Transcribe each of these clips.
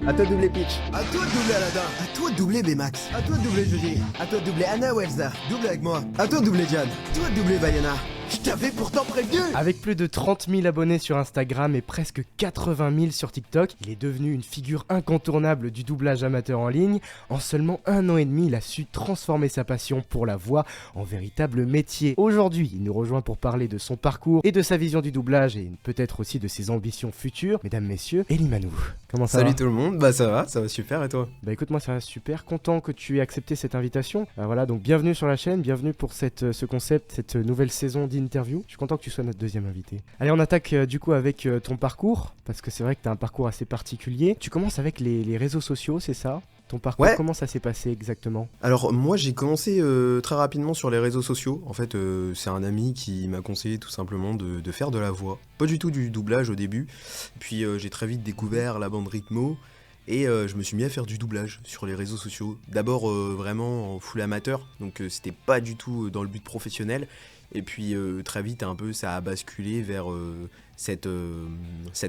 À toi de doubler Peach. À toi de doubler Aladdin. À toi de doubler Baymax. À toi de doubler Judy. À toi de doubler Anna ou Elsa. Double avec moi. À toi de doubler Jan. À toi de doubler Bayana. Je t'avais pourtant prévenu. Avec plus de 30 000 abonnés sur Instagram et presque 80 000 sur TikTok, il est devenu une figure incontournable du doublage amateur en ligne. En seulement 1 an et demi, il a su transformer sa passion pour la voix en véritable métier. Aujourd'hui, il nous rejoint pour parler de son parcours et de sa vision du doublage et peut-être aussi de ses ambitions futures. Mesdames, messieurs, Elie Manou. Comment ça va ? Salut tout le monde, ça va super et toi ? Bah écoute, moi ça va super, content que tu aies accepté cette invitation. Voilà, donc bienvenue sur la chaîne, bienvenue pour ce concept, cette nouvelle saison d'interview. Je suis content que tu sois notre deuxième invité. Allez, on attaque du coup avec ton parcours, parce que c'est vrai que tu as un parcours assez particulier. Tu commences avec les réseaux sociaux, c'est ça ? Ton parcours, Ouais. Comment ça s'est passé exactement ? Alors moi j'ai commencé très rapidement sur les réseaux sociaux. En fait c'est un ami qui m'a conseillé tout simplement de faire de la voix. Pas du tout du doublage au début. Puis j'ai très vite découvert la bande rythmo. Et je me suis mis à faire du doublage sur les réseaux sociaux. D'abord vraiment en full amateur, donc c'était pas du tout dans le but professionnel. Et puis très vite un peu ça a basculé vers cette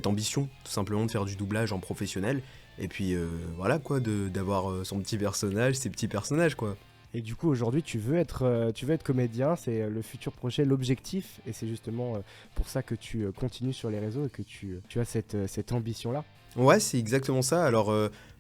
ambition tout simplement de faire du doublage en professionnel. Et puis voilà quoi, d'avoir son petit personnage, ses petits personnages quoi. Et du coup, aujourd'hui, tu veux être comédien, c'est le futur projet, l'objectif, et c'est justement pour ça que tu continues sur les réseaux et que tu as cette ambition-là. Ouais, c'est exactement ça. Alors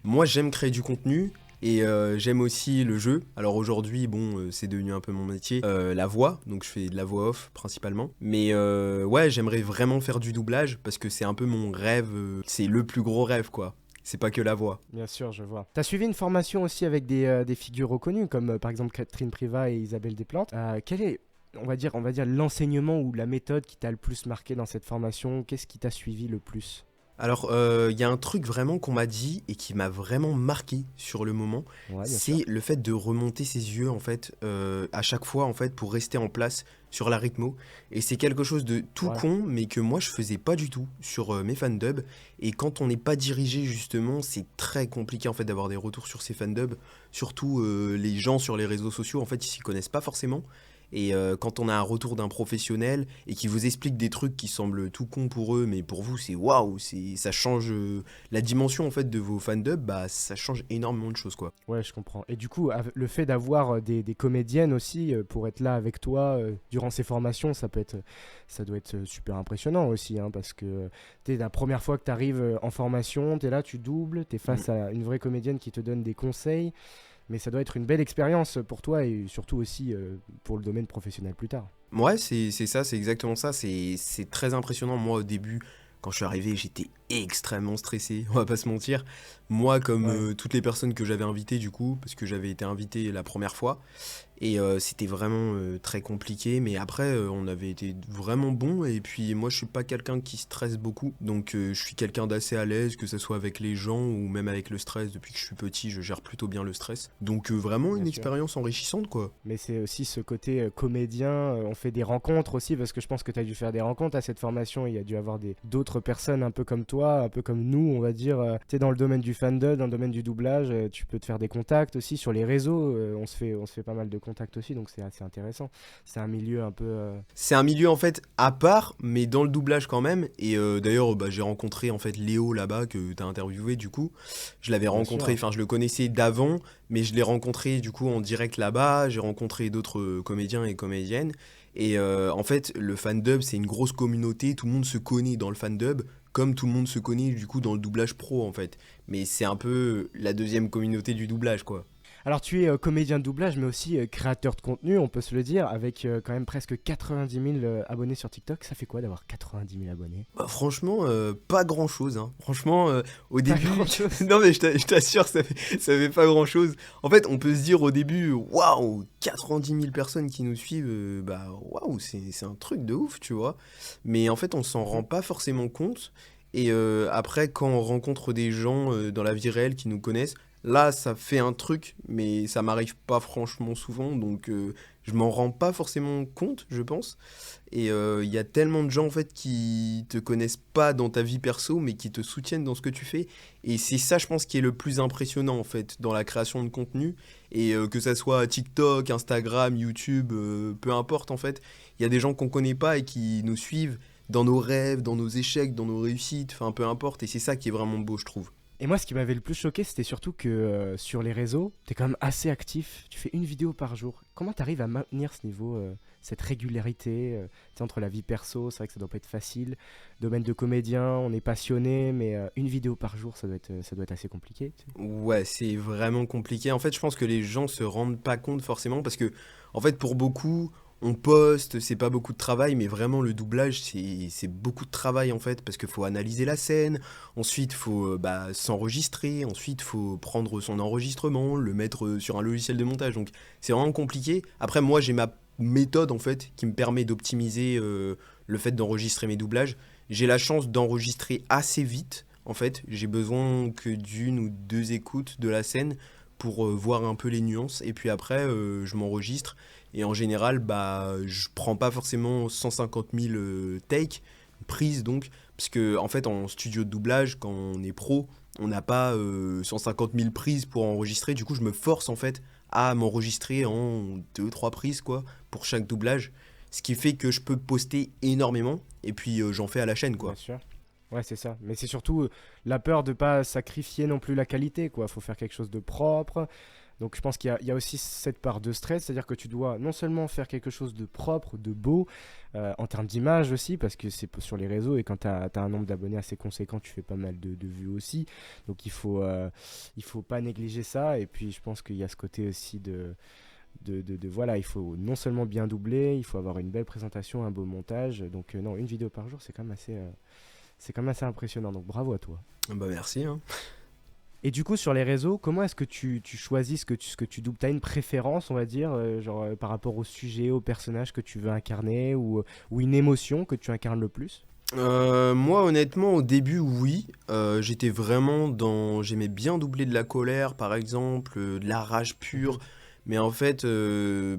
moi j'aime créer du contenu et j'aime aussi le jeu. Alors aujourd'hui, bon, c'est devenu un peu mon métier, la voix, donc je fais de la voix off principalement. Mais ouais, j'aimerais vraiment faire du doublage parce que c'est un peu mon rêve, c'est le plus gros rêve quoi. C'est pas que la voix. Bien sûr, je vois. T'as suivi une formation aussi avec des figures reconnues, comme par exemple Catherine Privat et Isabelle Desplantes. Quel est, on va dire l'enseignement ou la méthode qui t'a le plus marqué dans cette formation ? Qu'est-ce qui t'a suivi le plus ? Alors, il y a un truc vraiment qu'on m'a dit et qui m'a vraiment marqué sur le moment, Ouais, bien sûr. c'est le fait de remonter ses yeux en fait à chaque fois en fait pour rester en place sur la rythmo. Et c'est quelque chose de tout Ouais. con, mais que moi je faisais pas du tout sur mes fandubs. Et quand on n'est pas dirigé justement, c'est très compliqué en fait d'avoir des retours sur ces fandubs. Surtout les gens sur les réseaux sociaux en fait ils s'y connaissent pas forcément. Et quand on a un retour d'un professionnel et qui vous explique des trucs qui semblent tout cons pour eux, mais pour vous c'est waouh, ça change la dimension en fait de vos fandubs, bah ça change énormément de choses quoi. Ouais, je comprends. Et du coup, le fait d'avoir des comédiennes aussi pour être là avec toi durant ces formations, ça doit être super impressionnant aussi, hein, parce que t'es la première fois que tu arrives en formation, t'es là, tu doubles, t'es face à une vraie comédienne qui te donne des conseils, mais ça doit être une belle expérience pour toi et surtout aussi pour le domaine professionnel plus tard. Ouais, c'est ça, c'est exactement ça. C'est très impressionnant. Moi, au début, quand je suis arrivé, j'étais extrêmement stressé, on va pas se mentir. Moi, comme Ouais. toutes les personnes que j'avais invitées, du coup, parce que j'avais été invité la première fois, et c'était vraiment très compliqué. Mais après, on avait été vraiment bons. Et puis, moi, je suis pas quelqu'un qui stresse beaucoup. Donc, je suis quelqu'un d'assez à l'aise, que ce soit avec les gens ou même avec le stress. Depuis que je suis petit, je gère plutôt bien le stress. Donc, vraiment Bien une sûr. expérience enrichissante, quoi. Mais c'est aussi ce côté comédien, on fait des rencontres aussi, parce que je pense que tu as dû faire des rencontres à cette formation, il y a dû avoir d'autres personnes un peu comme toi, un peu comme nous, on va dire, tu es dans le domaine du fandom, dans le domaine du doublage, tu peux te faire des contacts aussi sur les réseaux, on se fait pas mal de contacts aussi, donc c'est assez intéressant. C'est un milieu un peu... C'est un milieu en fait à part, mais dans le doublage quand même. Et d'ailleurs, j'ai rencontré en fait Léo là-bas que t'as interviewé du coup. Je l'avais Bien rencontré, sûr. enfin je le connaissais d'avant, mais je l'ai rencontré du coup en direct là-bas. J'ai rencontré d'autres comédiens et comédiennes. Et en fait, le fandub c'est une grosse communauté. Tout le monde se connaît dans le fandub, comme tout le monde se connaît du coup dans le doublage pro en fait. Mais c'est un peu la deuxième communauté du doublage quoi. Alors tu es comédien de doublage, mais aussi créateur de contenu, on peut se le dire, avec quand même presque 90 000 abonnés sur TikTok. Ça fait quoi d'avoir 90 000 abonnés ? Bah, franchement, pas grand chose. Hein. Franchement, au Pas début. grand-chose. Non, mais je t'assure, ça fait pas grand chose. En fait, on peut se dire au début, waouh, 90 000 personnes qui nous suivent, bah waouh, c'est un truc de ouf, tu vois. Mais en fait, on s'en rend pas forcément compte. Et après, quand on rencontre des gens dans la vie réelle qui nous connaissent, là, ça fait un truc, mais ça m'arrive pas franchement souvent. Donc, je m'en rends pas forcément compte, je pense. Et il y a tellement de gens en fait qui te connaissent pas dans ta vie perso, mais qui te soutiennent dans ce que tu fais. Et c'est ça, je pense, qui est le plus impressionnant en fait dans la création de contenu. Et que ça soit TikTok, Instagram, YouTube, peu importe en fait, il y a des gens qu'on connaît pas et qui nous suivent dans nos rêves, dans nos échecs, dans nos réussites, enfin peu importe. Et c'est ça qui est vraiment beau, je trouve. Et moi, ce qui m'avait le plus choqué, c'était surtout que sur les réseaux, t'es quand même assez actif. Tu fais une vidéo par jour. Comment t'arrives à maintenir ce niveau, cette régularité tu sais, entre la vie perso, c'est vrai que ça doit pas être facile. Domaine de comédien, on est passionné, mais une vidéo par jour, ça doit être assez compliqué. Tu sais. Ouais, c'est vraiment compliqué. En fait, je pense que les gens se rendent pas compte forcément parce que, en fait, pour beaucoup, on poste, c'est pas beaucoup de travail, mais vraiment le doublage, c'est beaucoup de travail en fait parce qu'il faut analyser la scène, ensuite faut s'enregistrer, ensuite faut prendre son enregistrement, le mettre sur un logiciel de montage. Donc c'est vraiment compliqué. Après, moi, j'ai ma méthode en fait qui me permet d'optimiser le fait d'enregistrer mes doublages. J'ai la chance d'enregistrer assez vite. En fait, j'ai besoin que d'une ou deux écoutes de la scène pour voir un peu les nuances. Et puis après, je m'enregistre. Et en général, je prends pas forcément 150 000 takes, prises donc. Parce que, en fait, en studio de doublage, quand on est pro, on n'a pas 150 000 prises pour enregistrer. Du coup, je me force en fait à m'enregistrer en deux trois prises quoi, pour chaque doublage. Ce qui fait que je peux poster énormément. Et puis, j'en fais à la chaîne Bien quoi. sûr. Ouais, c'est ça. Mais c'est surtout la peur de pas sacrifier non plus la qualité, quoi. Faut faire quelque chose de propre. Donc je pense qu'il y a aussi cette part de stress, c'est-à-dire que tu dois non seulement faire quelque chose de propre, de beau, en termes d'image aussi, parce que c'est sur les réseaux et quand tu as un nombre d'abonnés assez conséquent, tu fais pas mal de vues aussi. Donc il faut pas négliger ça. Et puis je pense qu'il y a ce côté aussi voilà, il faut non seulement bien doubler, il faut avoir une belle présentation, un beau montage. Donc non, une vidéo par jour, c'est quand même assez impressionnant. Donc bravo à toi. Bah merci, hein. Et du coup, sur les réseaux, comment est-ce que tu choisis ce que tu doubles? T'as une préférence, on va dire, par rapport au sujet, au personnage que tu veux incarner ou une émotion que tu incarnes le plus? Moi, honnêtement, au début, oui. J'étais vraiment dans. J'aimais bien doubler de la colère, par exemple, de la rage pure. Mais en fait, je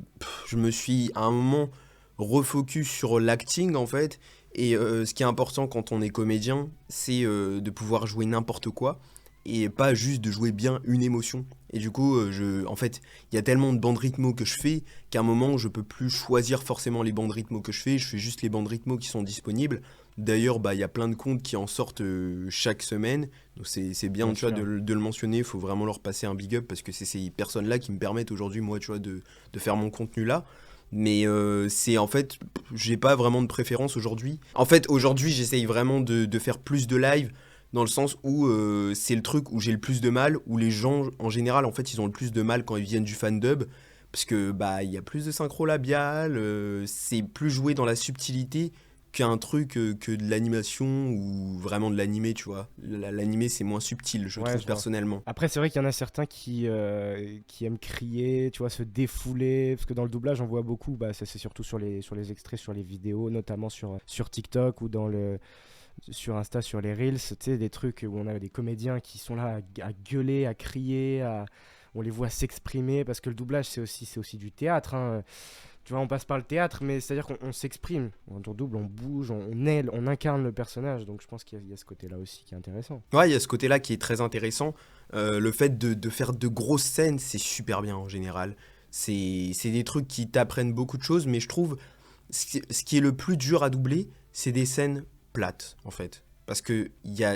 me suis à un moment refocus sur l'acting, en fait. Et ce qui est important quand on est comédien, c'est de pouvoir jouer n'importe quoi et pas juste de jouer bien une émotion. Et du coup, en fait, il y a tellement de bandes rythmo que je fais qu'à un moment, je peux plus choisir forcément les bandes rythmo que je fais juste les bandes rythmo qui sont disponibles. D'ailleurs, il y a plein de comptes qui en sortent chaque semaine, donc c'est bien, Bien tu vois, sûr. de le mentionner, il faut vraiment leur passer un big up parce que c'est ces personnes-là qui me permettent aujourd'hui, moi, tu vois, de faire mon contenu là. Mais c'est en fait, j'ai pas vraiment de préférence aujourd'hui. En fait, aujourd'hui, j'essaye vraiment de faire plus de live dans le sens où c'est le truc où j'ai le plus de mal, où les gens, en général, en fait, ils ont le plus de mal quand ils viennent du fandub, parce que il y a plus de synchro labial, c'est plus joué dans la subtilité qu'un truc que de l'animation ou vraiment de l'animé, tu vois. L'animé, c'est moins subtil, je Ouais, trouve je vois. personnellement. Après, c'est vrai qu'il y en a certains qui aiment crier, tu vois, se défouler, parce que dans le doublage, on voit beaucoup, ça c'est surtout sur les extraits, sur les vidéos, notamment sur TikTok ou sur Insta, sur les Reels, tu sais, des trucs où on a des comédiens qui sont là à gueuler, à crier, on les voit s'exprimer, parce que le doublage, c'est aussi du théâtre, hein. Tu vois, on passe par le théâtre, mais c'est-à-dire qu'on s'exprime. Quand on double, on bouge, on incarne le personnage, donc je pense qu'il y a ce côté-là aussi qui est intéressant. Ouais, il y a ce côté-là qui est très intéressant. Le fait de faire de grosses scènes, c'est super bien en général. C'est des trucs qui t'apprennent beaucoup de choses, mais je trouve ce qui est le plus dur à doubler, c'est des scènes plates, en fait. Parce que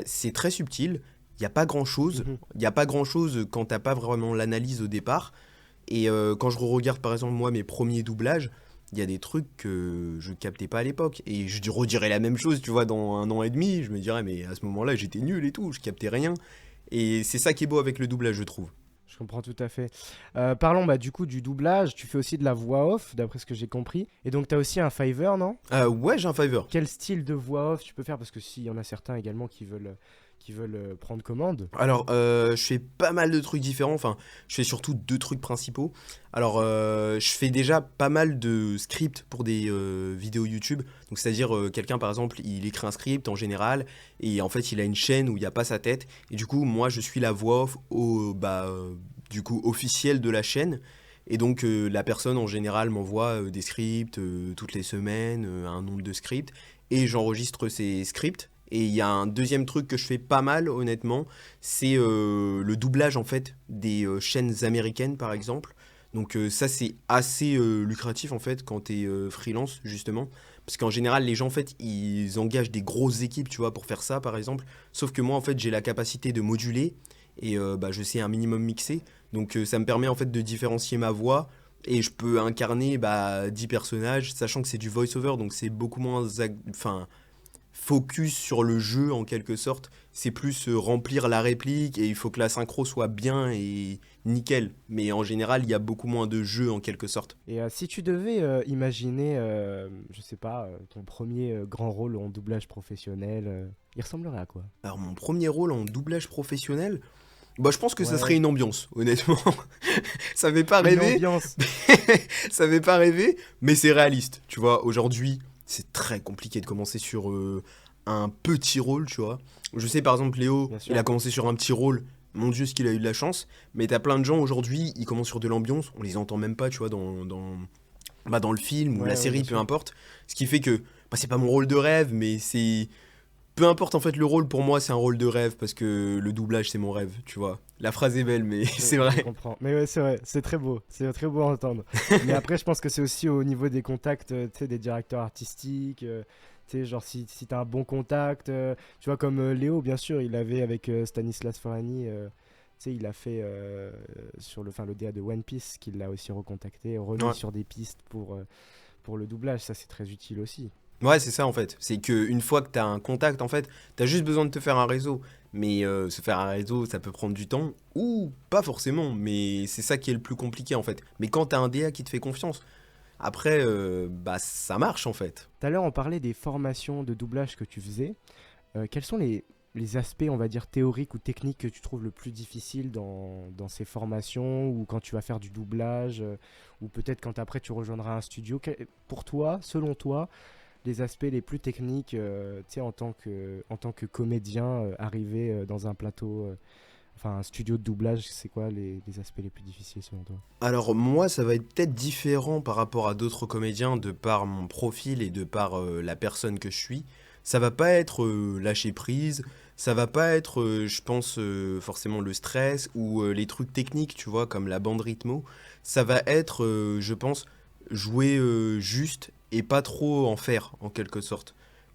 c'est très subtil, il n'y a pas grand-chose. Mhm. Il n'y a pas grand-chose quand t'as pas vraiment l'analyse au départ. Et quand je regarde par exemple moi mes premiers doublages, il y a des trucs que je captais pas à l'époque. Et je redirais la même chose, tu vois, dans un an et demi. Je me dirais, mais à ce moment-là, j'étais nul et tout, je captais rien. Et c'est ça qui est beau avec le doublage, je trouve. Je comprends tout à fait. Parlons du coup du doublage. Tu fais aussi de la voix off, d'après ce que j'ai compris. Et donc, tu as aussi un Fiverr, non? Ouais, j'ai un Fiverr. Quel style de voix off tu peux faire? Parce que s'il y en a certains également qui veulent prendre commande. Alors, je fais pas mal de trucs différents. Enfin, je fais surtout deux trucs principaux. Alors, je fais déjà pas mal de scripts pour des vidéos YouTube. Donc, c'est-à-dire, quelqu'un, par exemple, il écrit un script en général. Et en fait, il a une chaîne où il n'y a pas sa tête. Et du coup, moi, je suis la voix off du coup, officielle de la chaîne. Et donc, la personne, en général, m'envoie des scripts toutes les semaines, un nombre de scripts. Et j'enregistre ces scripts. Et il y a un deuxième truc que je fais pas mal, honnêtement, c'est le doublage en fait des chaînes américaines par exemple. Donc ça c'est assez lucratif en fait quand t'es freelance justement, Parce qu'en général, les gens, en fait, ils engagent des grosses équipes, tu vois, pour faire ça, par exemple. Sauf que moi, en fait, j'ai la capacité de moduler et bah, je sais un minimum mixer. Donc, ça me permet, en fait, de différencier ma voix et je peux incarner bah, 10 personnages, sachant que c'est du voice-over, donc c'est beaucoup moins enfin, focus sur le jeu, en quelque sorte. C'est plus remplir la réplique et il faut que la synchro soit bien et nickel. Mais en général, il y a beaucoup moins de jeu, en quelque sorte. Et si tu devais imaginer, je sais pas, ton premier grand rôle en doublage professionnel, il ressemblerait à quoi? Alors, mon premier rôle en doublage professionnel, bah, je pense que ça serait Ouais, une ambiance, honnêtement. Ça fait pas une rêver, ambiance. ça fait pas rêver, mais c'est réaliste. Tu vois, aujourd'hui, c'est très compliqué de commencer sur un petit rôle, tu vois. Je sais, par exemple, Léo, Bien il sûr. a commencé sur un petit rôle. Mon Dieu, ce qu'il a eu de la chance. Mais t'as plein de gens aujourd'hui, ils commencent sur de l'ambiance. On les entend même pas, tu vois, bah, dans le film ou la Ouais, ouais, bien série, peu sûr. importe. Ce qui fait que bah, c'est pas mon rôle de rêve, mais c'est peu importe en fait le rôle, pour moi c'est un rôle de rêve parce que le doublage c'est mon rêve, tu vois. La phrase est belle mais c'est Je vrai. comprends. Mais ouais, c'est vrai, c'est très beau à entendre. Mais après, je pense que c'est aussi au niveau des contacts, tu sais, des directeurs artistiques. Tu sais, genre si t'as un bon contact, tu vois, comme Léo, bien sûr, il avait avec Stanislas Forani, tu sais, il a fait sur le DA de One Piece, qu'il l'a aussi recontacté, remis Ouais, sur des pistes pour le doublage. Ça, c'est très utile aussi. ouais c'est ça en fait. C'est que une fois que t'as un contact en fait, t'as juste besoin de te faire un réseau. Mais se faire un réseau ça peut prendre du temps ou pas forcément. Mais c'est ça qui est le plus compliqué en fait. Mais quand t'as un DA qui te fait confiance, après bah ça marche en fait. Tout à l'heure, on parlait des formations de doublage que tu faisais. Quels sont les aspects, on va dire, théoriques ou techniques que tu trouves le plus difficiles dans ces formations ou quand tu vas faire du doublage ou peut-être quand après tu rejoindras un studio? Pour toi, selon toi, les aspects les plus techniques, tu sais, en tant que comédien arrivé dans un plateau, enfin un studio de doublage, c'est quoi les aspects les plus difficiles selon toi? Alors moi, ça va être peut-être différent par rapport à d'autres comédiens de par mon profil et de par la personne que je suis. Ça va pas être lâcher prise, ça va pas être, je pense, forcément le stress ou les trucs techniques, tu vois, comme la bande rythmo. Ça va être, je pense, jouer juste et pas trop en faire, en quelque sorte.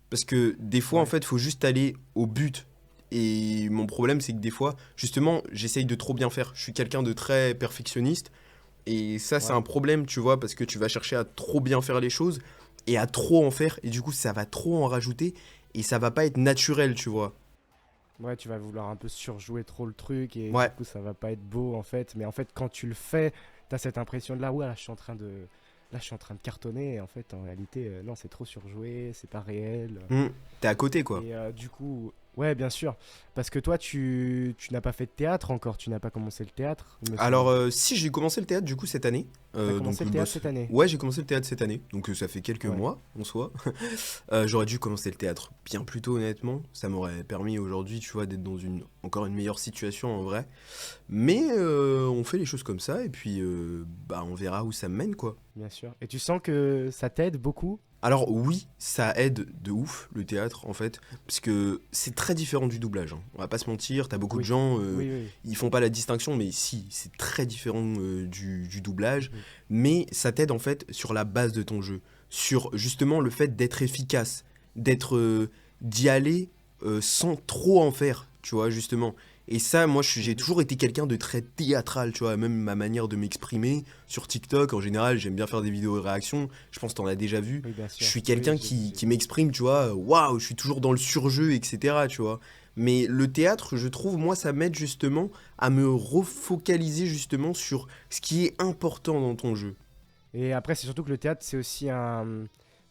Parce que des fois, en Ouais, fait, faut juste aller au but. Et mon problème, c'est que des fois, justement, j'essaye de trop bien faire. Je suis quelqu'un de très perfectionniste. Et ça, c'est un ouais. problème, tu vois, parce que tu vas chercher à trop bien faire les choses et à trop en faire. Et du coup, ça va trop en rajouter. Et ça va pas être naturel, tu vois. Ouais, tu vas vouloir un peu surjouer trop le truc et du Ouais. coup ça va pas être beau en fait. Mais en fait quand tu le fais, t'as cette impression de là, ouais, là je suis en train de cartonner et en fait en réalité non, c'est trop surjoué, c'est pas réel. Hmm. T'es à côté, quoi. Et du coup, ouais, bien sûr, parce que toi tu n'as pas fait de théâtre encore, tu n'as pas commencé le théâtre, il me Alors, semble. si j'ai commencé le théâtre du coup cette année, T'as donc commencé le bah, théâtre cette année. ouais j'ai commencé le théâtre cette année, donc ça fait quelques Ouais. mois en soi. J'aurais dû commencer le théâtre bien plus tôt honnêtement, ça m'aurait permis aujourd'hui tu vois d'être dans encore une meilleure situation en vrai. Mais on fait les choses comme ça et puis bah on verra où ça me mène quoi. Bien sûr. Et tu sens que ça t'aide beaucoup? Alors oui, ça aide de ouf le théâtre en fait, parce que c'est très différent du doublage, hein. On va pas se mentir, t'as beaucoup de Oui. gens, Oui, oui. ils font pas la distinction, mais si, c'est très différent du doublage, Mhm. mais ça t'aide en fait sur la base de ton jeu, sur justement le fait d'être efficace, d'être, d'y aller sans trop en faire, tu vois justement. Et ça, moi, j'ai Mhm. toujours été quelqu'un de très théâtral, tu vois, même ma manière de m'exprimer sur TikTok, en général, j'aime bien faire des vidéos de réaction, je pense que t'en as déjà vu. Oui, bien Je sûr. suis Oui, quelqu'un j'ai vu, j'ai qui vu. m'exprime, tu vois, waouh, je suis toujours dans le surjeu, etc., tu vois. Mais le théâtre, je trouve, moi, ça m'aide justement à me refocaliser justement sur ce qui est important dans ton jeu. Et après, c'est surtout que le théâtre, c'est aussi tu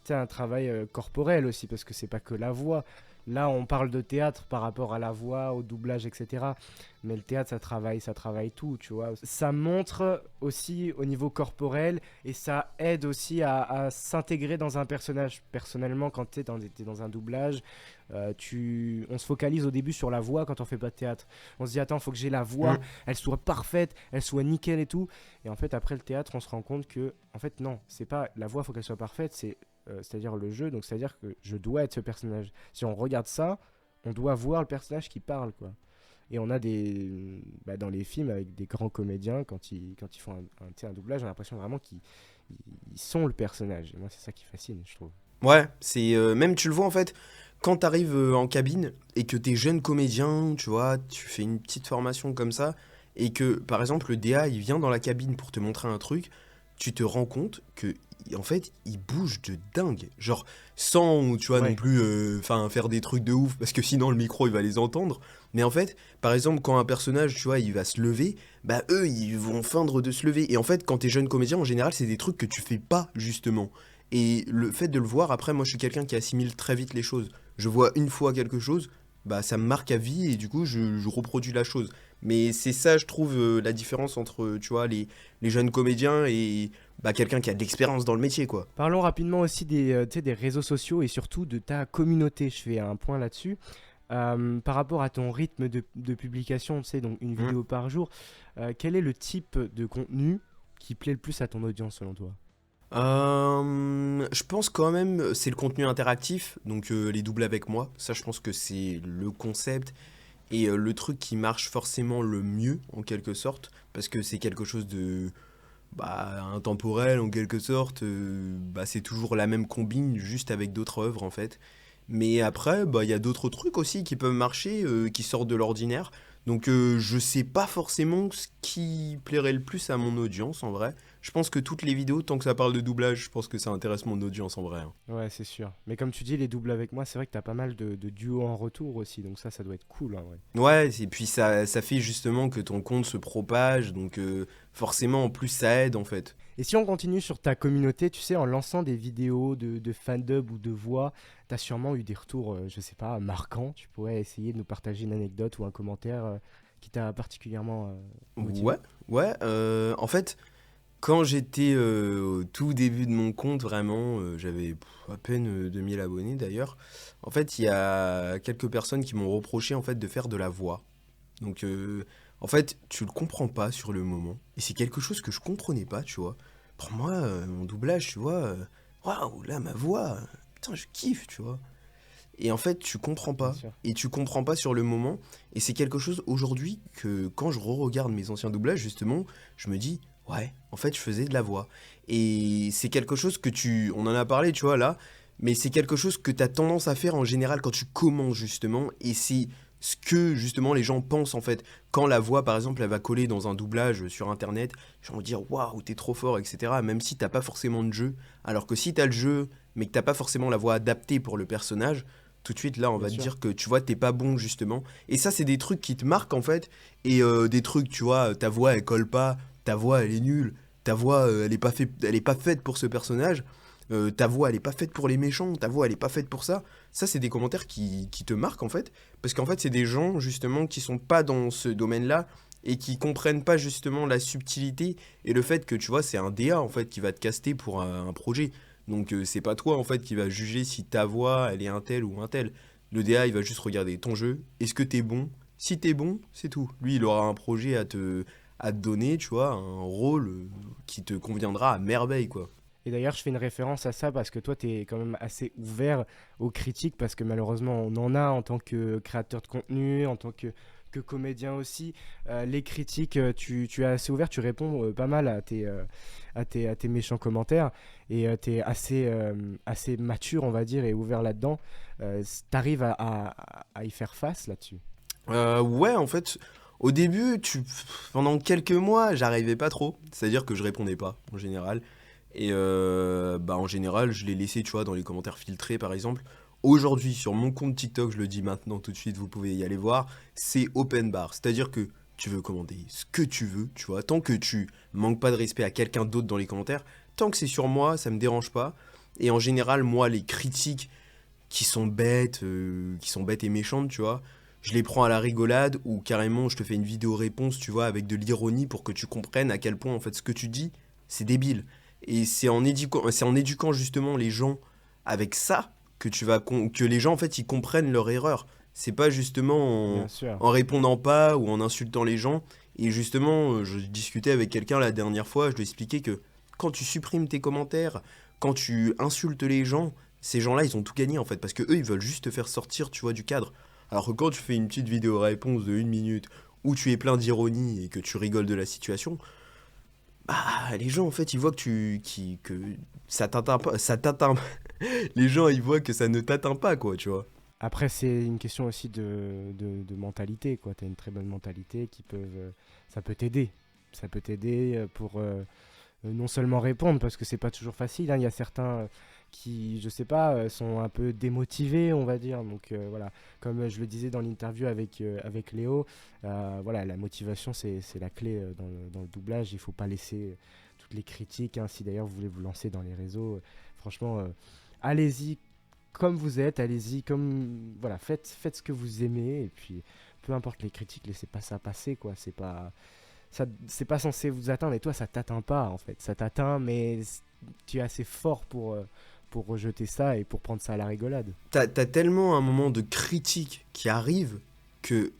sais, un travail corporel aussi, parce que c'est pas que la voix. Là, on parle de théâtre par rapport à la voix, au doublage, etc. Mais le théâtre, ça travaille tout, tu vois. Ça montre aussi au niveau corporel et ça aide aussi à s'intégrer dans un personnage. Personnellement, quand t'es dans un doublage, on se focalise au début sur la voix quand on fait pas de théâtre. On se dit, attends, faut que j'ai la voix, Mm. elle soit parfaite, elle soit nickel et tout. Et en fait, après le théâtre, on se rend compte que, en fait, non, c'est pas la voix, faut qu'elle soit parfaite, c'est-à-dire le jeu, donc c'est-à-dire que je dois être ce personnage. Si on regarde ça, on doit voir le personnage qui parle, quoi. Et on a dans les films avec des grands comédiens, quand ils font tu sais, un doublage, on a l'impression vraiment qu'ils sont le personnage. Et moi, c'est ça qui fascine, je trouve. Ouais, c'est même tu le vois en fait quand t'arrives en cabine et que t'es jeune comédien, tu vois, tu fais une petite formation comme ça et que par exemple le DA il vient dans la cabine pour te montrer un truc, tu te rends compte que en fait il bouge de dingue, genre sans tu vois non Ouais, plus enfin faire des trucs de ouf parce que sinon le micro il va les entendre. Mais en fait, par exemple quand un personnage tu vois il va se lever, bah eux ils vont feindre de se lever et en fait quand t'es jeune comédien en général c'est des trucs que tu fais pas justement. Et le fait de le voir, après, moi je suis quelqu'un qui assimile très vite les choses. Je vois une fois quelque chose, bah ça me marque à vie et du coup je reproduis la chose. Mais c'est ça, je trouve, la différence entre, tu vois, les jeunes comédiens et bah, quelqu'un qui a de l'expérience dans le métier, quoi. parlons rapidement aussi tu sais, des réseaux sociaux et surtout de ta communauté. Je fais un point là-dessus. Par rapport à ton rythme de publication, tu sais, donc une Hmm. vidéo par jour, quel est le type de contenu qui plaît le plus à ton audience selon toi? Je pense quand même, c'est le contenu interactif, donc les doubles avec moi. Ça, je pense que c'est le concept et le truc qui marche forcément le mieux, en quelque sorte, parce que c'est quelque chose de bah, intemporel en quelque sorte. Bah, c'est toujours la même combine, juste avec d'autres œuvres en fait. Mais après, bah, il y a d'autres trucs aussi qui peuvent marcher, qui sortent de l'ordinaire. Donc je sais pas forcément ce qui plairait le plus à mon audience en vrai. Je pense que toutes les vidéos, tant que ça parle de doublage, je pense que ça intéresse mon audience en vrai, hein. Ouais, c'est sûr. Mais comme tu dis, les doubles avec moi, c'est vrai que t'as pas mal de duos en retour aussi, donc ça doit être cool, hein, ouais. Ouais, et puis ça fait justement que ton compte se propage, donc forcément en plus ça aide en fait. Et si on continue sur ta communauté, tu sais, en lançant des vidéos de fandub ou de voix, t'as sûrement eu des retours, je sais pas, marquants. Tu pourrais essayer de nous partager une anecdote ou un commentaire qui t'a particulièrement Ouais, motivé. ouais, en fait, quand j'étais au tout début de mon compte, vraiment, j'avais à peine 2000 abonnés d'ailleurs. En fait, il y a quelques personnes qui m'ont reproché en fait de faire de la voix. Donc, en fait, tu le comprends pas sur le moment. Et c'est quelque chose que je comprenais pas, tu vois. Pour moi, mon doublage, tu vois, waouh, là, ma voix, putain, je kiffe, tu vois. Et en fait, tu comprends Bien pas. sûr. Et tu comprends pas sur le moment. Et c'est quelque chose aujourd'hui que quand je re-regarde mes anciens doublages, justement, je me dis, ouais, en fait, je faisais de la voix. Et c'est quelque chose que tu. On en a parlé, tu vois, là. Mais c'est quelque chose que tu as tendance à faire en général quand tu commences, justement. Et c'est ce que, justement, les gens pensent, en fait. Quand la voix, par exemple, elle va coller dans un doublage sur Internet, les gens vont dire, waouh, t'es trop fort, etc. Même si t'as pas forcément de jeu. Alors que si t'as le jeu, mais que t'as pas forcément la voix adaptée pour le personnage, tout de suite là on Bien va te sûr. dire que tu vois t'es pas bon justement et ça c'est des trucs qui te marquent en fait et des trucs tu vois ta voix elle colle pas, ta voix elle est nulle, ta voix elle est pas faite pour ce personnage, ta voix elle est pas faite pour les méchants, ta voix elle est pas faite pour ça c'est des commentaires qui te marquent en fait parce qu'en fait c'est des gens justement qui sont pas dans ce domaine là et qui comprennent pas justement la subtilité et le fait que tu vois c'est un DA en fait qui va te caster pour un projet donc c'est pas toi en fait qui va juger si ta voix elle est un tel ou un tel. Le DA il va juste regarder ton jeu, est-ce que t'es bon? Si t'es bon, c'est tout. Lui il aura un projet à te donner, tu vois, un rôle qui te conviendra à merveille quoi. Et d'ailleurs, je fais une référence à ça parce que toi, tu es quand même assez ouvert aux critiques parce que malheureusement, on en a en tant que créateur de contenu, en tant que comédien aussi. Les critiques, tu es assez ouvert, tu réponds pas mal à tes méchants commentaires et tu es assez mature, on va dire, et ouvert là-dedans. Tu arrives à y faire face là-dessus. Ouais en fait au début pendant quelques mois j'arrivais pas trop, c'est-à-dire que je répondais pas en général. Et bah en général, je l'ai laissé, tu vois, dans les commentaires filtrés par exemple. Aujourd'hui, sur mon compte TikTok, je le dis maintenant tout de suite, vous pouvez y aller voir, c'est open bar. C'est-à-dire que tu veux commander ce que tu veux, tu vois, tant que tu manques pas de respect à quelqu'un d'autre dans les commentaires, tant que c'est sur moi, ça me dérange pas. Et en général, moi, les critiques qui sont bêtes et méchantes, tu vois, je les prends à la rigolade ou carrément je te fais une vidéo réponse, tu vois, avec de l'ironie pour que tu comprennes à quel point en fait ce que tu dis, c'est débile. Et c'est en éduquant justement les gens avec ça que que les gens en fait ils comprennent leur erreur. C'est pas justement Bien sûr. en répondant pas ou en insultant les gens. Et justement, je discutais avec quelqu'un la dernière fois, je lui expliquais que quand tu supprimes tes commentaires, quand tu insultes les gens, ces gens-là ils ont tout gagné en fait parce que eux ils veulent juste te faire sortir, tu vois, du cadre. Alors que quand tu fais une petite vidéo réponse de 1 minute où tu es plein d'ironie et que tu rigoles de la situation, bah, les gens, en fait, ils voient que ça t'atteint pas, Les gens, ils voient que ça ne t'atteint pas, quoi, tu vois. Après, c'est une question aussi de mentalité, quoi. Tu as une très bonne mentalité ça peut t'aider. Ça peut t'aider pour non seulement répondre, parce que c'est pas toujours facile, hein. Il y a certains qui, je sais pas, sont un peu démotivés, on va dire. Donc voilà, comme je le disais dans l'interview avec Léo, voilà, la motivation, c'est la clé dans le doublage. Il faut pas laisser toutes les critiques, hein. Si d'ailleurs vous voulez vous lancer dans les réseaux, franchement, allez-y comme vous êtes, allez-y comme voilà, faites ce que vous aimez et puis peu importe les critiques, laissez pas ça passer, quoi. C'est pas censé vous atteindre et toi ça t'atteint pas en fait, ça t'atteint mais tu es assez fort pour rejeter ça et pour prendre ça à la rigolade. T'as tellement un moment de critique qui arrive que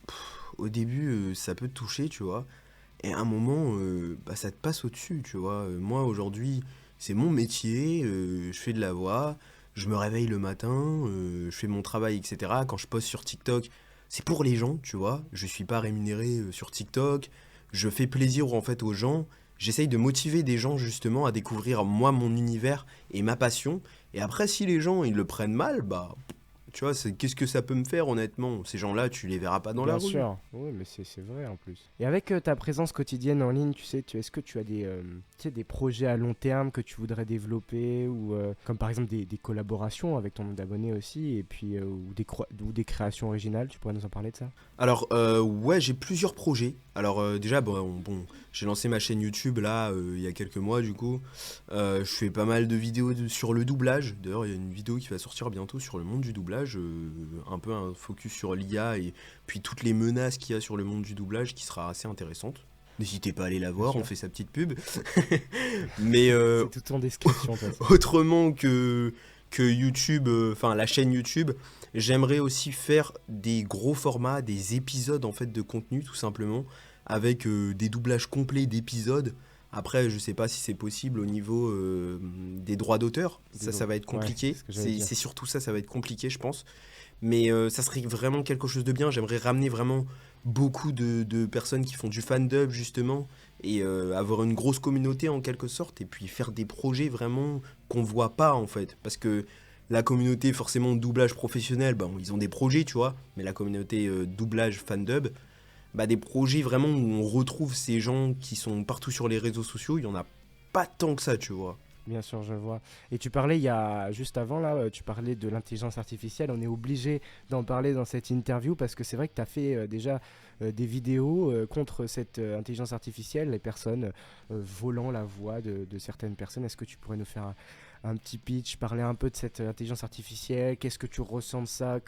au début ça peut te toucher, tu vois. Et à un moment, bah, ça te passe au-dessus, tu vois. Moi aujourd'hui, c'est mon métier, je fais de la voix, je me réveille le matin, je fais mon travail, etc. Quand je poste sur TikTok, c'est pour les gens, tu vois. Je suis pas rémunéré sur TikTok. Je fais plaisir en fait aux gens. J'essaye de motiver des gens justement à découvrir moi mon univers et ma passion. Et après, si les gens ils le prennent mal, bah tu vois, qu'est-ce que ça peut me faire honnêtement? Ces gens-là, tu les verras pas dans la Bien rue. sûr, oui, mais c'est vrai en plus. Et avec ta présence quotidienne en ligne, tu sais, est-ce que tu as tu sais, des projets à long terme que tu voudrais développer ou comme par exemple des collaborations avec ton nombre d'abonnés aussi et puis ou des créations originales, tu pourrais nous en parler de ça? Alors, ouais, j'ai plusieurs projets. Alors, déjà, bon, j'ai lancé ma chaîne YouTube là, il y a quelques mois du coup. Je fais pas mal de vidéos sur le doublage. D'ailleurs, il y a une vidéo qui va sortir bientôt sur le monde du doublage. Un peu un focus sur l'IA et puis toutes les menaces qu'il y a sur le monde du doublage qui sera assez intéressante. N'hésitez pas à aller la Bien voir, on sûr. fait sa petite pub. Mais C'est tout en description, de toute façon. autrement que YouTube, enfin la chaîne YouTube, j'aimerais aussi faire des gros formats, des épisodes en fait de contenu tout simplement, avec des doublages complets d'épisodes. Après, je sais pas si c'est possible au niveau des droits d'auteur. Ça va être Ouais, c'est compliqué. ce que j'allais dire. C'est surtout ça, ça va être compliqué, je pense. Mais ça serait vraiment quelque chose de bien. J'aimerais ramener vraiment beaucoup de personnes qui font du fan-dub, justement, et avoir une grosse communauté en quelque sorte, et puis faire des projets vraiment qu'on voit pas, en fait. Parce que la communauté, forcément, de doublage professionnel, bah, ils ont des projets, tu vois, mais la communauté doublage fan-dub, bah, des projets vraiment où on retrouve ces gens qui sont partout sur les réseaux sociaux, il y en a pas tant que ça, tu vois. Bien sûr, je vois. Et tu parlais, il y a juste avant, là, tu parlais de l'intelligence artificielle. On est obligé d'en parler dans cette interview parce que c'est vrai que tu as fait déjà des vidéos contre cette intelligence artificielle, les personnes volant la voix de certaines personnes. Est-ce que tu pourrais nous faire un petit pitch, parler un peu de cette intelligence artificielle? Qu'est-ce que tu ressens de ça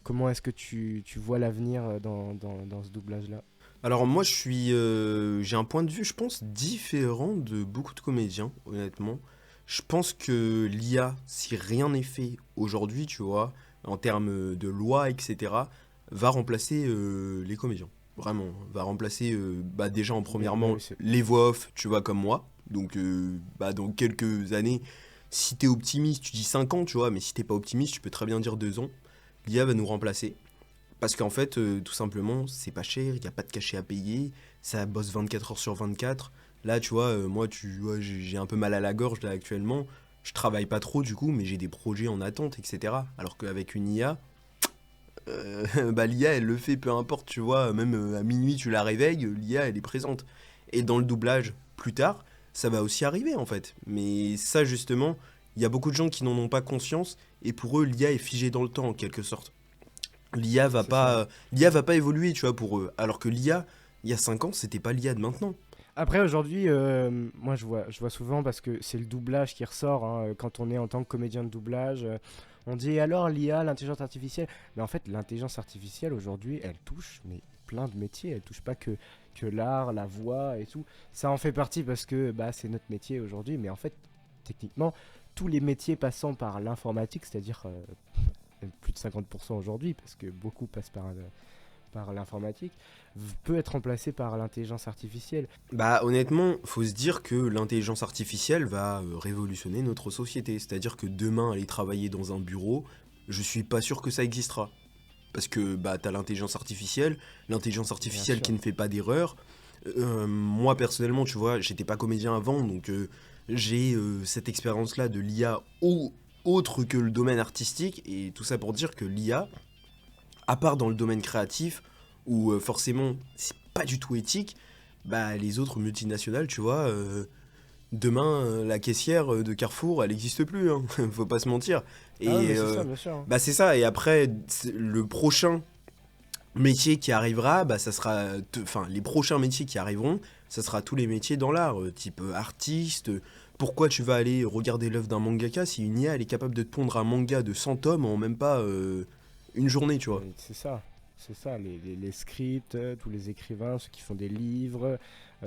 comment est-ce que tu vois l'avenir dans ce doublage-là? Alors moi j'ai un point de vue je pense différent de beaucoup de comédiens honnêtement. Je pense que l'IA, si rien n'est fait aujourd'hui, tu vois, en termes de loi, etc., va remplacer les comédiens. Vraiment, va remplacer bah, déjà en premièrement Oui, c'est les voix off, tu vois, comme moi. Donc bah, dans quelques années, si t'es optimiste, tu dis 5 ans, tu vois, mais si t'es pas optimiste, tu peux très bien dire 2 ans. L'IA va nous remplacer. Parce qu'en fait, tout simplement, c'est pas cher, il n'y a pas de cachet à payer, ça bosse 24 heures sur 24. Là, tu vois, moi, tu vois, j'ai un peu mal à la gorge là actuellement. Je travaille pas trop du coup, mais j'ai des projets en attente, etc. Alors qu'avec une IA, bah, l'IA, elle le fait, peu importe, tu vois, même à minuit, tu la réveilles, l'IA, elle est présente. Et dans le doublage, plus tard, ça va aussi arriver en fait. Mais ça, justement, il y a beaucoup de gens qui n'en ont pas conscience, et pour eux, l'IA est figée dans le temps en quelque sorte. c'est ça. L'IA va pas évoluer, tu vois, pour eux. Alors que l'IA, il y a 5 ans, c'était pas l'IA de maintenant. Après, aujourd'hui, moi, je vois souvent parce que c'est le doublage qui ressort, hein, quand on est en tant que comédien de doublage. On dit alors l'IA, l'intelligence artificielle. Mais en fait, l'intelligence artificielle, aujourd'hui, elle touche mais plein de métiers. Elle touche pas que l'art, la voix et tout. Ça en fait partie parce que bah, c'est notre métier aujourd'hui. Mais en fait, techniquement, tous les métiers passant par l'informatique, c'est-à-dire même plus de 50% aujourd'hui, parce que beaucoup passent par l'informatique, peut être remplacé par l'intelligence artificielle. Bah honnêtement, faut se dire que l'intelligence artificielle va révolutionner notre société. C'est-à-dire que demain, aller travailler dans un bureau, je suis pas sûr que ça existera. Parce que bah t'as l'intelligence Bien artificielle qui sûr. ne fait pas d'erreur. Moi personnellement, tu vois, j'étais pas comédien avant, donc j'ai cette expérience-là de l'IA autre que le domaine artistique, et tout ça pour dire que l'IA, à part dans le domaine créatif, où forcément c'est pas du tout éthique, bah les autres multinationales, tu vois, demain la caissière de Carrefour, elle n'existe plus, hein, faut pas se mentir. Et Ah ouais, mais c'est ça, bien sûr. bah c'est ça, et après, le prochain métier qui arrivera, bah ça sera, enfin les prochains métiers qui arriveront, ça sera tous les métiers dans l'art, type artiste. Pourquoi tu vas aller regarder l'œuvre d'un mangaka si une IA elle est capable de te pondre un manga de 100 tomes en même pas une journée, tu vois. C'est ça. C'est ça, les scripts, tous les écrivains, ceux qui font des livres,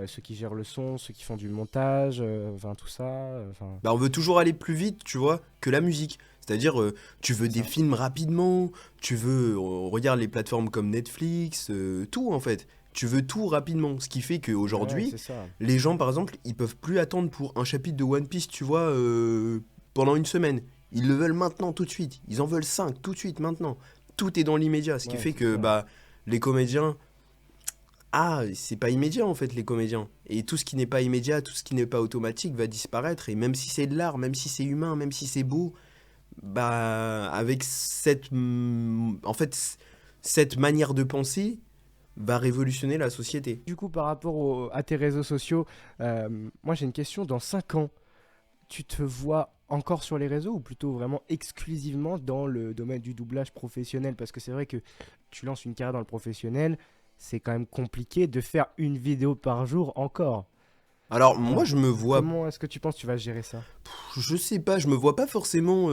ceux qui gèrent le son, ceux qui font du montage, enfin tout ça. Enfin, Bah on veut toujours aller plus vite, tu vois, que la musique. C'est-à-dire, tu veux des ça. films rapidement, tu veux, regarde les plateformes comme Netflix, tout en fait. Tu veux tout rapidement, ce qui fait Ouais, qu'aujourd'hui, c'est ça. les gens par exemple, ils peuvent plus attendre pour un chapitre de One Piece, tu vois, pendant une semaine. Ils le veulent maintenant, tout de suite. Ils en veulent 5 tout de suite, maintenant. Tout est dans l'immédiat, ce qui Ouais, fait c'est que ça. bah, les comédiens, ah, c'est pas immédiat en fait les comédiens. Et tout ce qui n'est pas immédiat, tout ce qui n'est pas automatique va disparaître. Et même si c'est de l'art, même si c'est humain, même si c'est beau, bah avec en fait cette manière de penser va révolutionner la société. Du coup, par rapport à tes réseaux sociaux, moi j'ai une question. Dans 5 ans, tu te vois encore sur les réseaux ou plutôt vraiment exclusivement dans le domaine du doublage professionnel? Parce que c'est vrai que tu lances une carrière dans le professionnel, c'est quand même compliqué de faire une vidéo par jour encore. Alors moi Alors, je me vois, comment est-ce que tu penses que tu vas gérer ça? je sais pas, je me vois pas forcément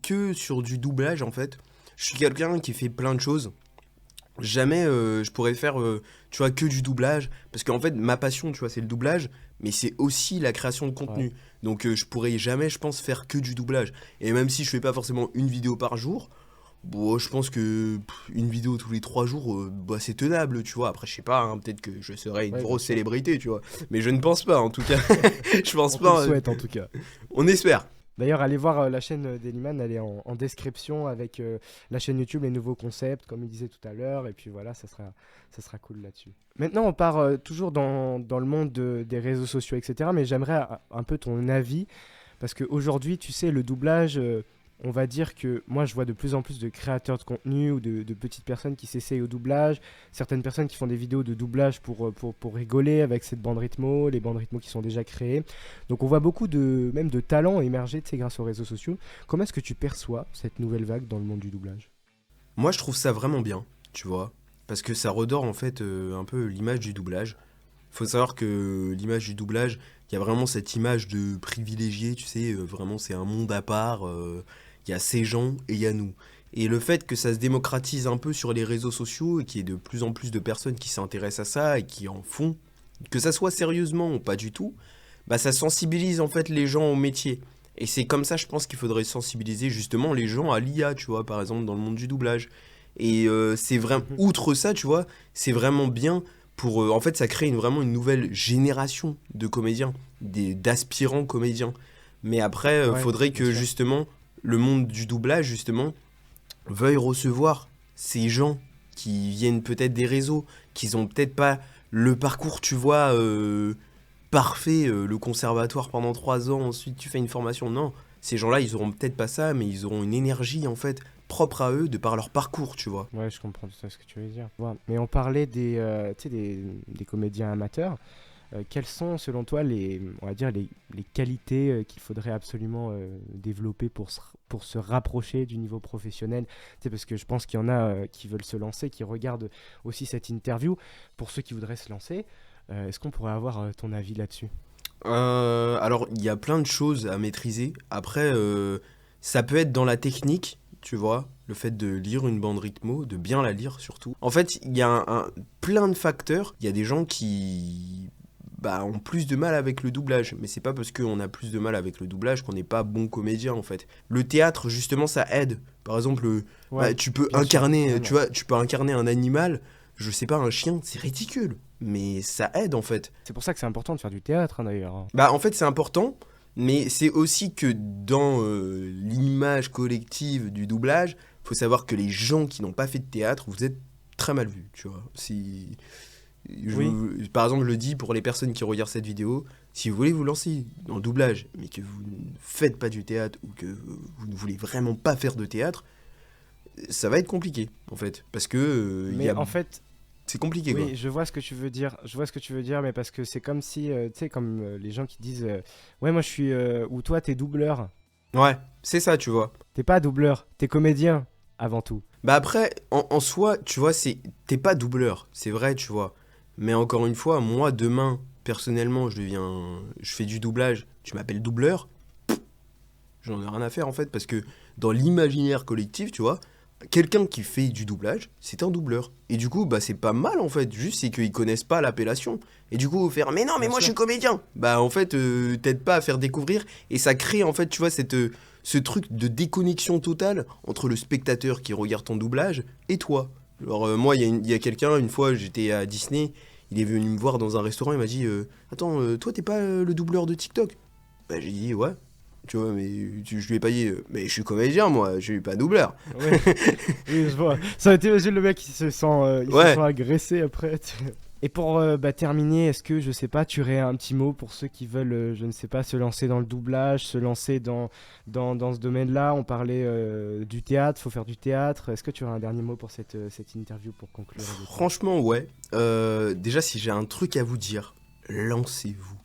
que sur du doublage en fait. Je suis quelqu'un qui fait plein de choses. Jamais je pourrais faire tu vois que du doublage parce qu'en fait ma passion tu vois c'est le doublage mais c'est aussi la création de Ouais. contenu. Donc je pourrais jamais je pense faire que du doublage. Et même si je fais pas forcément une vidéo par jour, bon, je pense que une vidéo tous les 3 jours, bah, c'est tenable, tu vois. Après, je sais pas, hein, peut-être que je serais une Ouais, bien grosse sûr. célébrité, tu vois. Mais je ne pense pas, en tout cas. Je pense On te le pas. souhaite en tout cas. On espère. D'ailleurs, allez voir la chaîne d'Eliman, elle est en description avec la chaîne YouTube, les nouveaux concepts, comme il disait tout à l'heure, et puis voilà, ça sera cool là-dessus. Maintenant, on part toujours dans le monde des réseaux sociaux, etc., mais j'aimerais un peu ton avis, parce qu'aujourd'hui, tu sais, le doublage, on va dire que moi, je vois de plus en plus de créateurs de contenu ou de petites personnes qui s'essayent au doublage, certaines personnes qui font des vidéos de doublage pour rigoler avec cette bande rythmo, les bandes rythmo qui sont déjà créées. Donc on voit beaucoup même de talents émerger, tu sais, grâce aux réseaux sociaux. Comment est-ce que tu perçois cette nouvelle vague dans le monde du doublage? Moi, je trouve ça vraiment bien, tu vois. Parce que ça redore, en fait, un peu l'image du doublage. Faut savoir que l'image du doublage, il y a vraiment cette image de privilégié, tu sais, vraiment, c'est un monde à part. Il y a ces gens et il y a nous. Et le fait que ça se démocratise un peu sur les réseaux sociaux et qu'il y ait de plus en plus de personnes qui s'intéressent à ça et qui en font, que ça soit sérieusement ou pas du tout, bah ça sensibilise en fait les gens au métier. Et c'est comme ça, je pense qu'il faudrait sensibiliser justement les gens à l'IA, tu vois, par exemple dans le monde du doublage. Et c'est vraiment, Mhm. outre ça, tu vois, c'est vraiment bien pour, en fait, ça crée vraiment une nouvelle génération de comédiens, d'aspirants comédiens. Mais après, Ouais, faudrait bien que sûr. justement le monde du doublage, justement, veuille recevoir ces gens qui viennent peut-être des réseaux, qui ont peut-être pas le parcours, tu vois, parfait, le conservatoire pendant 3 ans, ensuite tu fais une formation. Non, ces gens-là, ils auront peut-être pas ça, mais ils auront une énergie, en fait, propre à eux, de par leur parcours, tu vois. Ouais, je comprends tout à fait ce que tu veux dire. Ouais. Mais on parlait tu sais, des comédiens amateurs. Quelles sont, selon toi, on va dire les qualités qu'il faudrait absolument développer pour se rapprocher du niveau professionnel? Tu sais, parce que je pense qu'il y en a qui veulent se lancer, qui regardent aussi cette interview. Pour ceux qui voudraient se lancer, est-ce qu'on pourrait avoir ton avis là-dessus? Alors, il y a plein de choses à maîtriser. Après, ça peut être dans la technique, tu vois, le fait de lire une bande rythmo, de bien la lire surtout. En fait, il y a plein de facteurs. Il y a des gens qui bah, ont plus de mal avec le doublage, mais c'est pas parce qu'on a plus de mal avec le doublage qu'on n'est pas bon comédien en fait. Le théâtre, justement, ça aide. Par exemple, bah, Ouais, tu peux bien sûr, incarner, tu carrément. vois, tu peux incarner un animal. Je sais pas, un chien, c'est ridicule, mais ça aide en fait. C'est pour ça que c'est important de faire du théâtre, hein, d'ailleurs, hein. Bah, en fait, c'est important, mais c'est aussi que dans l'image collective du doublage, faut savoir que les gens qui n'ont pas fait de théâtre, vous êtes très mal vus, tu vois. Par exemple, je le dis pour les personnes qui regardent cette vidéo, si vous voulez vous lancer dans le doublage, mais que vous ne faites pas du théâtre ou que vous ne voulez vraiment pas faire de théâtre, ça va être compliqué, en fait. Parce que Mais en fait, c'est compliqué, quoi. oui, je vois ce que tu veux dire. Je vois ce que tu veux dire, mais parce que c'est comme si, tu sais, comme les gens qui disent, ouais, moi je suis, ou toi t'es doubleur. Ouais, c'est ça, tu vois. T'es pas doubleur, t'es comédien avant tout. Bah après, en soi, tu vois, t'es pas doubleur, c'est vrai, tu vois. Mais encore une fois, moi, demain, personnellement, je fais du doublage, tu m'appelles doubleur, j'en ai rien à faire, en fait, parce que dans l'imaginaire collectif, tu vois, quelqu'un qui fait du doublage, c'est un doubleur. Et du coup, bah c'est pas mal, en fait, juste c'est qu'ils connaissent pas l'appellation. Et du coup, faire, mais non, mais Bien moi, je sûr. suis comédien. Bah en fait, t'aides pas à faire découvrir, et ça crée, en fait, tu vois, ce truc de déconnexion totale entre le spectateur qui regarde ton doublage et toi. Alors moi, il y a quelqu'un, une fois, j'étais à Disney, il est venu me voir dans un restaurant, il m'a dit attends, toi, t'es pas le doubleur de TikTok? Bah j'ai dit ouais. Tu vois, mais je lui ai pas dit mais je suis comédien, moi, je suis pas doubleur. Ouais. Oui, je vois. Ça t'imagines le mec qui se sent, il se Ouais. sent agressé après. Et pour terminer, est-ce que, je sais pas, tu aurais un petit mot pour ceux qui veulent, je ne sais pas, se lancer dans le doublage, se lancer dans ce domaine-là? On parlait du théâtre, faut faire du théâtre. Est-ce que tu aurais un dernier mot pour cette interview pour conclure avec toi? Franchement, ouais. Déjà, si j'ai un truc à vous dire, lancez-vous.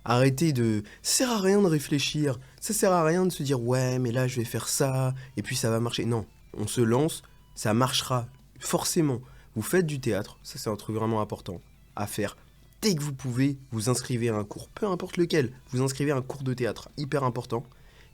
Arrêtez de... Ça sert à rien de réfléchir. Ça sert à rien de se dire, ouais, mais là, je vais faire ça, et puis ça va marcher. Non, on se lance, ça marchera. Forcément. Vous faites du théâtre, ça c'est un truc vraiment important à faire. Dès que vous pouvez, vous inscrivez à un cours, peu importe lequel, vous inscrivez à un cours de théâtre, hyper important.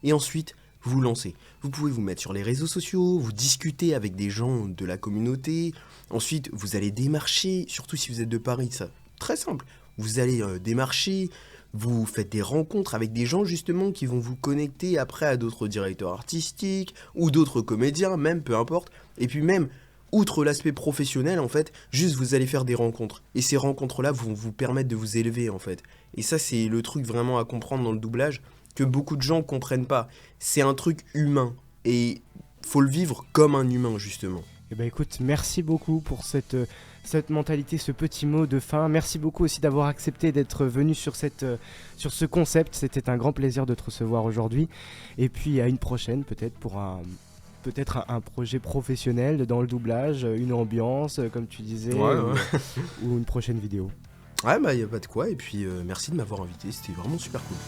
Et ensuite, vous lancez. Vous pouvez vous mettre sur les réseaux sociaux, vous discuter avec des gens de la communauté. Ensuite, vous allez démarcher, surtout si vous êtes de Paris, ça, très simple. Vous allez démarcher, vous faites des rencontres avec des gens justement qui vont vous connecter après à d'autres directeurs artistiques ou d'autres comédiens, même, peu importe. Et puis même, outre l'aspect professionnel, en fait, juste vous allez faire des rencontres. Et ces rencontres-là vont vous permettre de vous élever, en fait. Et ça, c'est le truc vraiment à comprendre dans le doublage, que beaucoup de gens comprennent pas. C'est un truc humain. Et faut le vivre comme un humain, justement. Eh ben écoute, merci beaucoup pour cette mentalité, ce petit mot de fin. Merci beaucoup aussi d'avoir accepté d'être venu sur ce concept. C'était un grand plaisir de te recevoir aujourd'hui. Et puis à une prochaine, peut-être pour un projet professionnel dans le doublage, une ambiance, comme tu disais, Ouais. ou une prochaine vidéo. Ouais, bah, y a pas de quoi. Et puis, merci de m'avoir invité. C'était vraiment super cool.